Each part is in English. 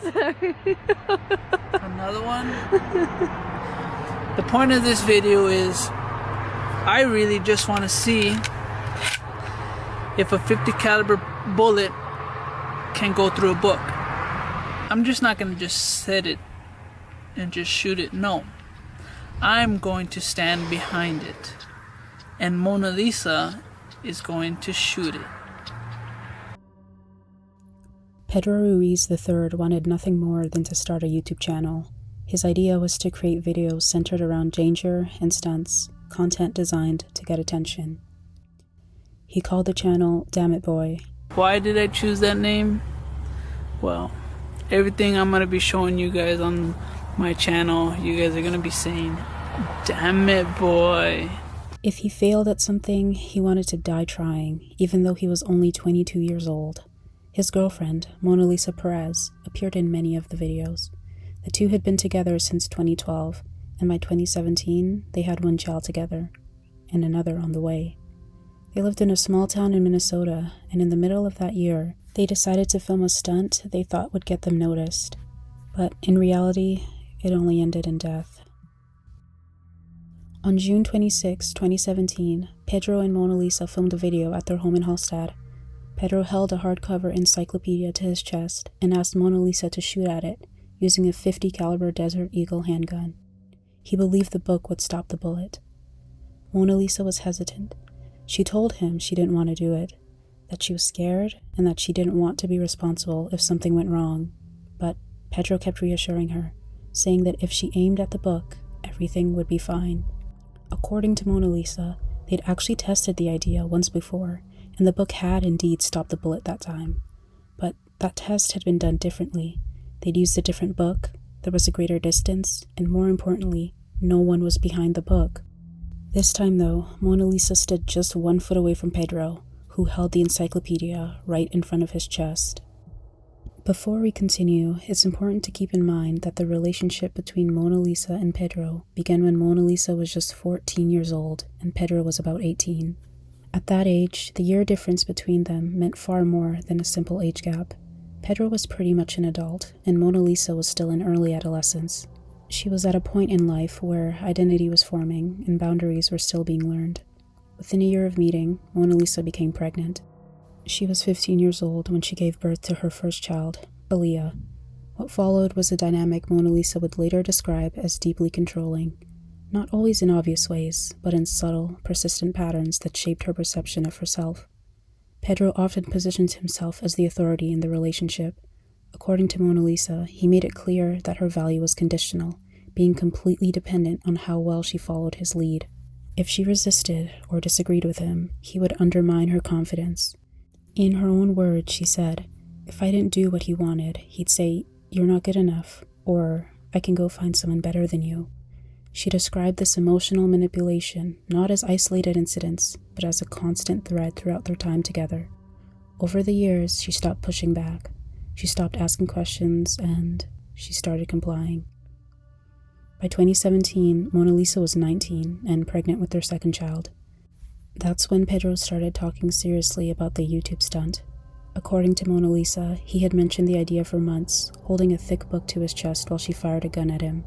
Sorry. Another one? The point of this video is I really just want to see if a 50 caliber bullet can go through a book. I'm just not going to just set it and just shoot it. No. I'm going to stand behind it. And Monalisa is going to shoot it. Pedro Ruiz III wanted nothing more than to start a YouTube channel. His idea was to create videos centered around danger and stunts, content designed to get attention. He called the channel Damn It Boy. Why did I choose that name? Well, everything I'm going to be showing you guys on my channel, you guys are going to be saying, "Damn it, boy." If he failed at something, he wanted to die trying, even though he was only 22 years old. His girlfriend, Monalisa Perez, appeared in many of the videos. The two had been together since 2012, and by 2017, they had one child together, and another on the way. They lived in a small town in Minnesota, and in the middle of that year, they decided to film a stunt they thought would get them noticed. But in reality, it only ended in death. On June 26, 2017, Pedro and Monalisa filmed a video at their home in Hallstatt. Pedro held a hardcover encyclopedia to his chest and asked Monalisa to shoot at it using a .50 caliber Desert Eagle handgun. He believed the book would stop the bullet. Monalisa was hesitant. She told him she didn't want to do it, that she was scared and that she didn't want to be responsible if something went wrong. But Pedro kept reassuring her, saying that if she aimed at the book, everything would be fine. According to Monalisa, they'd actually tested the idea once before, and the book had indeed stopped the bullet that time. But that test had been done differently. They'd used a different book, there was a greater distance, and more importantly, no one was behind the book. This time though, Monalisa stood just 1 foot away from Pedro, who held the encyclopedia right in front of his chest. Before we continue, it's important to keep in mind that the relationship between Monalisa and Pedro began when Monalisa was just 14 years old and Pedro was about 18. At that age, the year difference between them meant far more than a simple age gap. Pedro was pretty much an adult, and Monalisa was still in early adolescence. She was at a point in life where identity was forming and boundaries were still being learned. Within a year of meeting, Monalisa became pregnant. She was 15 years old when she gave birth to her first child, Aaliyah. What followed was a dynamic Monalisa would later describe as deeply controlling, not always in obvious ways, but in subtle, persistent patterns that shaped her perception of herself. Pedro often positioned himself as the authority in the relationship. According to Monalisa, he made it clear that her value was conditional, being completely dependent on how well she followed his lead. If she resisted or disagreed with him, he would undermine her confidence. In her own words, she said, "If I didn't do what he wanted, he'd say, 'You're not good enough,' or 'I can go find someone better than you.'" She described this emotional manipulation not as isolated incidents, but as a constant thread throughout their time together. Over the years, she stopped pushing back. She stopped asking questions, and she started complying. By 2017, Monalisa was 19 and pregnant with their second child. That's when Pedro started talking seriously about the YouTube stunt. According to Monalisa, he had mentioned the idea for months, holding a thick book to his chest while she fired a gun at him.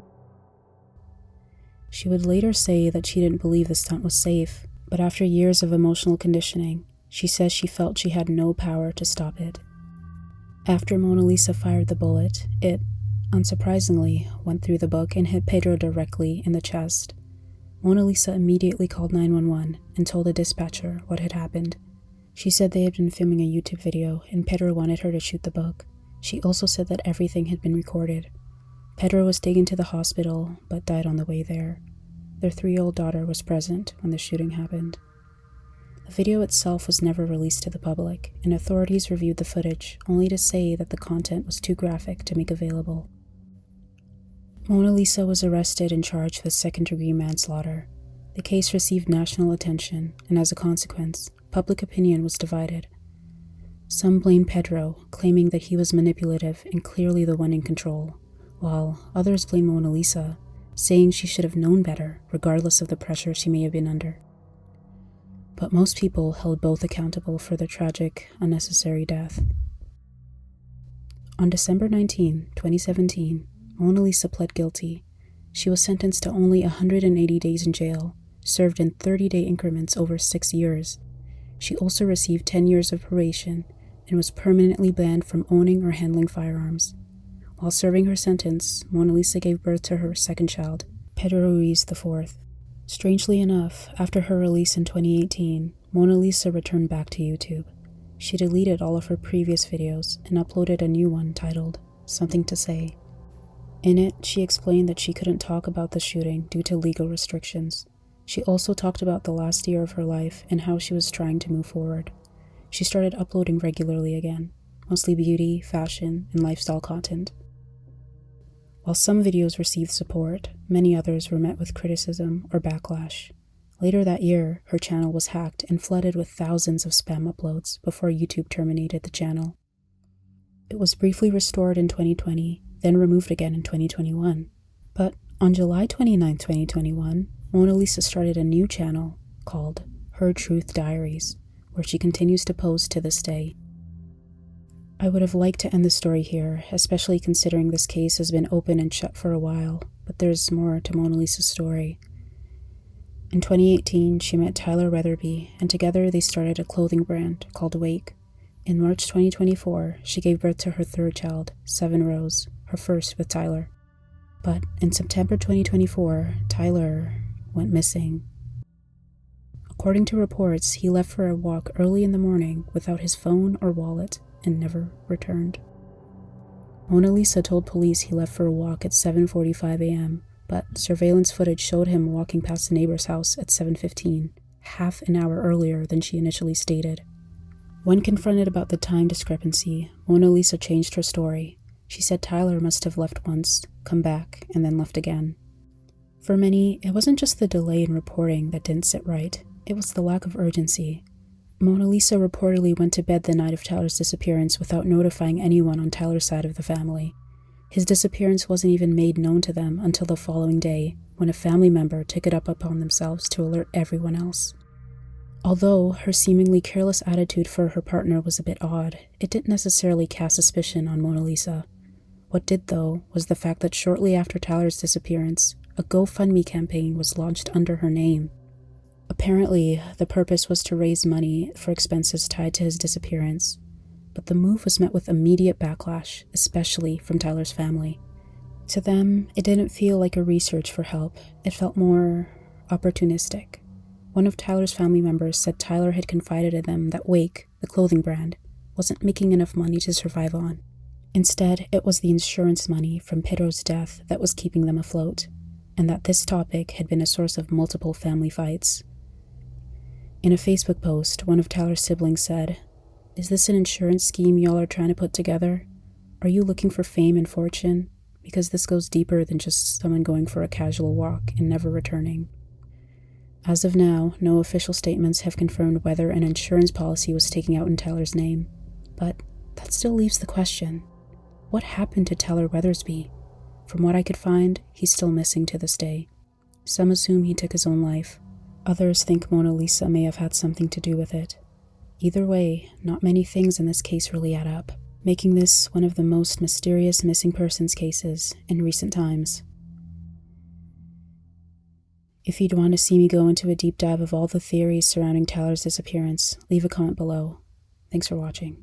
She would later say that she didn't believe the stunt was safe, but after years of emotional conditioning, she says she felt she had no power to stop it. After Monalisa fired the bullet, it, unsurprisingly, went through the book and hit Pedro directly in the chest. Monalisa immediately called 911 and told a dispatcher what had happened. She said they had been filming a YouTube video and Pedro wanted her to shoot the book. She also said that everything had been recorded. Pedro was taken to the hospital, but died on the way there. Their 3-year-old daughter was present when the shooting happened. The video itself was never released to the public, and authorities reviewed the footage, only to say that the content was too graphic to make available. Monalisa was arrested and charged with second-degree manslaughter. The case received national attention, and as a consequence, public opinion was divided. Some blamed Pedro, claiming that he was manipulative and clearly the one in control, while others blamed Monalisa, saying she should have known better, regardless of the pressure she may have been under. But most people held both accountable for the tragic, unnecessary death. On December 19, 2017, Monalisa pled guilty. She was sentenced to only 180 days in jail, served in 30-day increments over 6 years. She also received 10 years of probation and was permanently banned from owning or handling firearms. While serving her sentence, Monalisa gave birth to her second child, Pedro Ruiz IV. Strangely enough, after her release in 2018, Monalisa returned back to YouTube. She deleted all of her previous videos and uploaded a new one titled Something to Say. In it, she explained that she couldn't talk about the shooting due to legal restrictions. She also talked about the last year of her life and how she was trying to move forward. She started uploading regularly again, mostly beauty, fashion, and lifestyle content. While some videos received support, many others were met with criticism or backlash. Later that year, her channel was hacked and flooded with thousands of spam uploads before YouTube terminated the channel. It was briefly restored in 2020, then removed again in 2021. But on July 29, 2021, Monalisa started a new channel called Her Truth Diaries, where she continues to post to this day. I would have liked to end the story here, especially considering this case has been open and shut for a while, but there's more to Monalisa's story. In 2018, she met Tyler Weathersby, and together they started a clothing brand called Wake. In March 2024, she gave birth to her third child, 7 Rose, her first with Tyler. But in September 2024, Tyler went missing. According to reports, he left for a walk early in the morning without his phone or wallet and never returned. Monalisa told police he left for a walk at 7:45 a.m., but surveillance footage showed him walking past a neighbor's house at 7:15, half an hour earlier than she initially stated. When confronted about the time discrepancy, Monalisa changed her story. She said Tyler must have left once, come back, and then left again. For many, it wasn't just the delay in reporting that didn't sit right, it was the lack of urgency. Monalisa reportedly went to bed the night of Tyler's disappearance without notifying anyone on Tyler's side of the family. His disappearance wasn't even made known to them until the following day, when a family member took it up upon themselves to alert everyone else. Although her seemingly careless attitude for her partner was a bit odd, it didn't necessarily cast suspicion on Monalisa. What did, though, was the fact that shortly after Tyler's disappearance, a GoFundMe campaign was launched under her name. Apparently, the purpose was to raise money for expenses tied to his disappearance, but the move was met with immediate backlash, especially from Tyler's family. To them, it didn't feel like a research for help, it felt more opportunistic. One of Tyler's family members said Tyler had confided in them that Wake, the clothing brand, wasn't making enough money to survive on. Instead, it was the insurance money from Pedro's death that was keeping them afloat, and that this topic had been a source of multiple family fights. In a Facebook post, one of Tyler's siblings said, "Is this an insurance scheme y'all are trying to put together? Are you looking for fame and fortune? Because this goes deeper than just someone going for a casual walk and never returning." As of now, no official statements have confirmed whether an insurance policy was taken out in Tyler's name, but that still leaves the question. What happened to Tyler Weathersby? From what I could find, he's still missing to this day. Some assume he took his own life. Others think Monalisa may have had something to do with it. Either way, not many things in this case really add up, making this one of the most mysterious missing persons cases in recent times. If you'd want to see me go into a deep dive of all the theories surrounding Tyler's disappearance, leave a comment below. Thanks for watching.